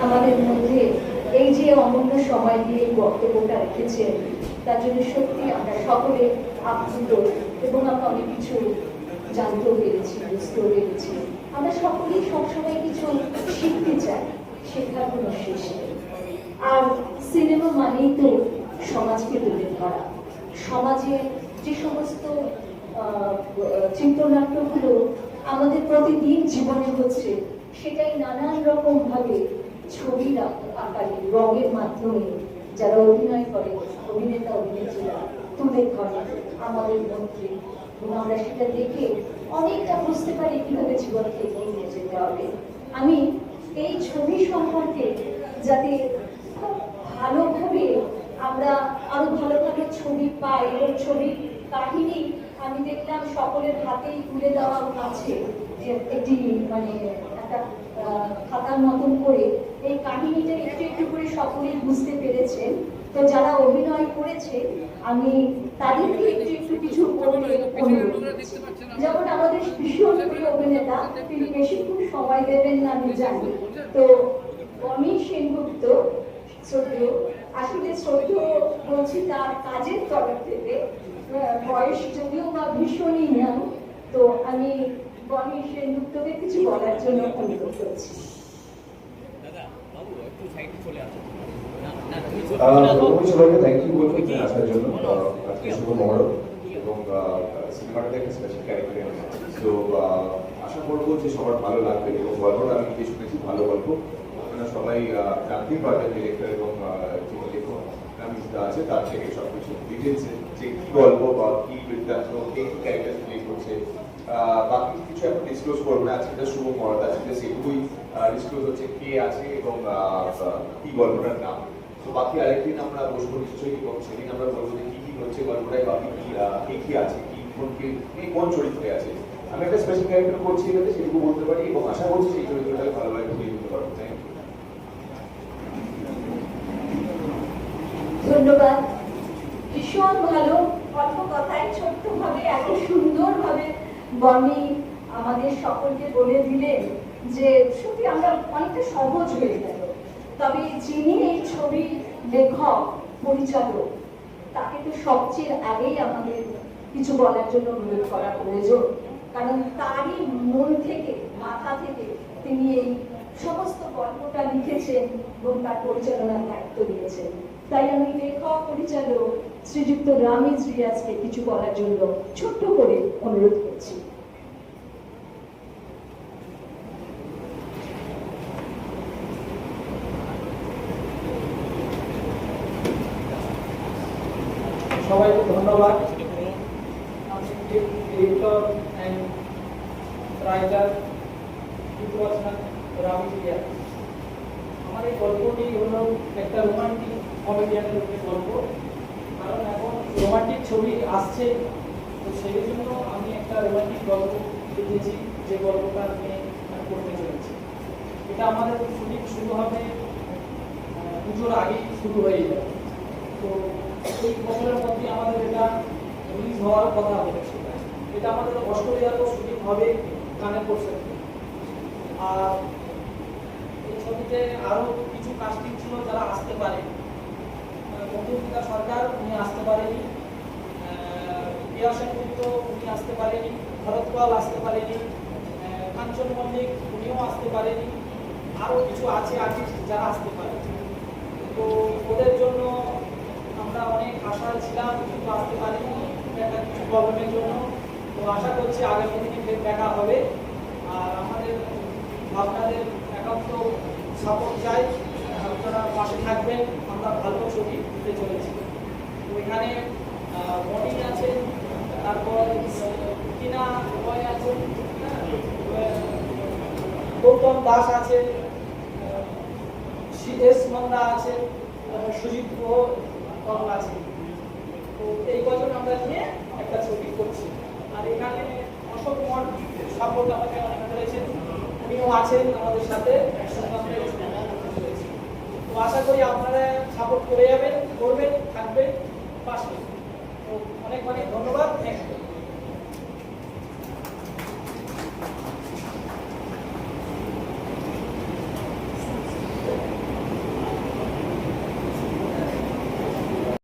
আমাদের মধ্যে এই যে অমূল্য সময় দিয়ে বক্তব্যটা রেখেছেন তার জন্য সত্যি আমরা সকলে আপ্লুত এবং আমরা অনেক কিছু জানতেও পেরেছি, বুঝতেও পেরেছি। আমরা সকলেই সবসময় কিছু শিখতে চাই, শেখার কোনো শেষ নেই। আর সিনেমা মানেই তো সমাজকে তুলে ধরা, সমাজে যে সমস্ত চিত্রনাট্যগুলো আমাদের প্রতিদিন জীবনে হচ্ছে সেটাই নানান রকম ভাবে ছবির আকারে রঙের মাধ্যমে যারা অভিনয় করে অভিনেতা অভিনেত্রীরা তুলে ধরে আমাদের মধ্যে, এবং আমরা সেটা দেখে অনেকটা বুঝতে পারি কিভাবে জীবনকে এগিয়ে নিয়ে যেতে হবে। আমি এই ছবি সম্পর্কে যাতে খুব ভালোভাবে আমরা আরো ভালো ভালো ছবি পাই এবং ছবির কাহিনী আমি দেখলাম সকলের হাতেই তুলে দেওয়া আছে, যে একটি মানে একটা খাতার মতন করে এই কাহিনীটা একটু একটু করে সকলেই বুঝতে পেরেছেন। তো যারা অভিনয় করেছে আমি তাদেরকে একটু একটু কিছু অনুরোধ করছি। যেমন আমাদের ভীষণ প্রিয় অভিনেতা, তিনি বেশিক্ষণ সময় দেবেন না আমি জানি, তো বনি সেনগুপ্ত শ্রদ্ধেয়, আসলে শ্রদ্ধেয় বলছি তার কাজের তরফ থেকে, বয়স যদিও বা ভীষণই না, তো আমি বনি সেনগুপ্তকে কিছু বলার জন্য অনুরোধ করছি। সবাইকে থ্যাংক ইউ বলবো আসার জন্য। আজকে শুভ মহরম এবং সিনেমাটাতে একটা স্পেশাল ক্যারেক্টার তো আশা করবো যে সবার ভালো লাগবে এবং গল্পটা আমি যে শুনেছি ভালো গল্প, আপনারা সবাই জানতেই পারবেন ডিরেক্টর এবং যিনি লেখক আছে তার থেকে সবকিছু ডিটেলসে যে কি গল্প বা কি বৃত্তান্ত, কে কি ক্যারেক্টার প্লে করছে, বাকি কিছু এখন ডিসক্লোজ করবো না। আজকে শুভ মহরত আছে, সেটুকুই ডিসক্লোজ হচ্ছে কে আছে এবং কি গল্পটার নাম। তো বাকি আরেকদিন আমরা বসবো নিশ্চয়ই এবং সেদিন আমরা বলবো যে কি কি হচ্ছে গল্পটায়, বাকি কে কি আছে, কোন চরিত্রে আছে। আমি একটা স্পেশাল ক্যারেক্টার করছি এটাতে, সেটুকু বলতে পারি এবং আশা করছি সেই চরিত্রটাকে ভালোভাবে ফুটিয়ে তুলতে পারবো। Thank you. ধন্যবাদ। ভীষণ ভালো অল্প কথায় ছোট্ট ভাবে এত সুন্দর ভাবে বনি আমাদের সকলকে বলে দিলেন যে সত্যি আমরা অনেকটা সহজ হয়ে গেল। তবে যিনি এই ছবির লেখক পরিচালক তাকে তো সবচেয়ে আগেই আমাদের কিছু বলার জন্য অনুরোধ করা প্রয়োজন, কারণ তারই মন থেকে মাথা থেকে তিনি এই সমস্ত গল্পটা লিখেছেন এবং তার পরিচালনার দায়িত্ব নিয়েছেন। তাই আমি লেখক পরিচালক শ্রীযুক্ত রামিজ রিয়াজকে কিছু বলার জন্য ছোট্ট করে অনুরোধ করছি। সবাইকে ধন্যবাদ। আমি director and writer Ramiz Riaz. আমার এই গল্পটি হলো একটা রোমান্টিক কমেডিয়ানের উপরে গল্প, কারণ এখন রোমান্টিক ছবি আসছে, তো সেই জন্য আমি একটা রোমান্টিক গল্প লিখেছি, যে গল্পটা নিয়ে করতে চলেছি। এটা আমাদের শুটিং শুরু হবে পুজোর আগেই শুরু হয়ে যাবে, তো এই বছরের মধ্যে আমাদের এটা রিলিজ হওয়ার কথা হচ্ছে। এটা আমাদের অস্ট্রেলিয়াতেও শুটিং হবে কানেরপুর সেক্টরে। আর এই ছবিতে আরও কিছু কাস্টিং ছিল যারা আসতে পারে, মধুমিতা সরকার উনি আসতে পারেনি, প্রিয়া সেনগুপ্ত উনি আসতে পারেনি, ভরত পাল আসতে পারেনি, কাঞ্চন মল্লিক উনিও আসতে পারেনি, আরও কিছু আছে আর্টিস্ট যারা আসতে পারে। তো ওদের জন্য আমরা অনেক আশা ছিলাম, কিন্তু আসতে পারিনি একটা কিছু প্রবলেমের জন্য। তো আশা করছি আগামী দিনে ফের দেখা হবে। আর আমাদের আপনাদের একান্ত সাপোর্ট চাই, আপনারা পাশে থাকবেন, আমরা ভালো ছবি দিতে চলেছি। তো এখানে মনি আছেন, তারপর টিনা রয় আছেন, গৌতম দাস আছে, এস নন্দা আছে, সুজিত গুহ আছে। তো এই কজন আমরা নিয়ে একটা ছবি করছি। আর এখানে অশোক কুমার সাপোর্ট আমাকে অনেক করেছেন, উনিও আছেন আমাদের সাথে, একসঙ্গে আমরা এই ছবিটা করেছি। তো আশা করি আপনারা সাপোর্ট করে যাবেন, করবেন, থাকবেন পাশে। তো অনেক অনেক ধন্যবাদ। নেক্সট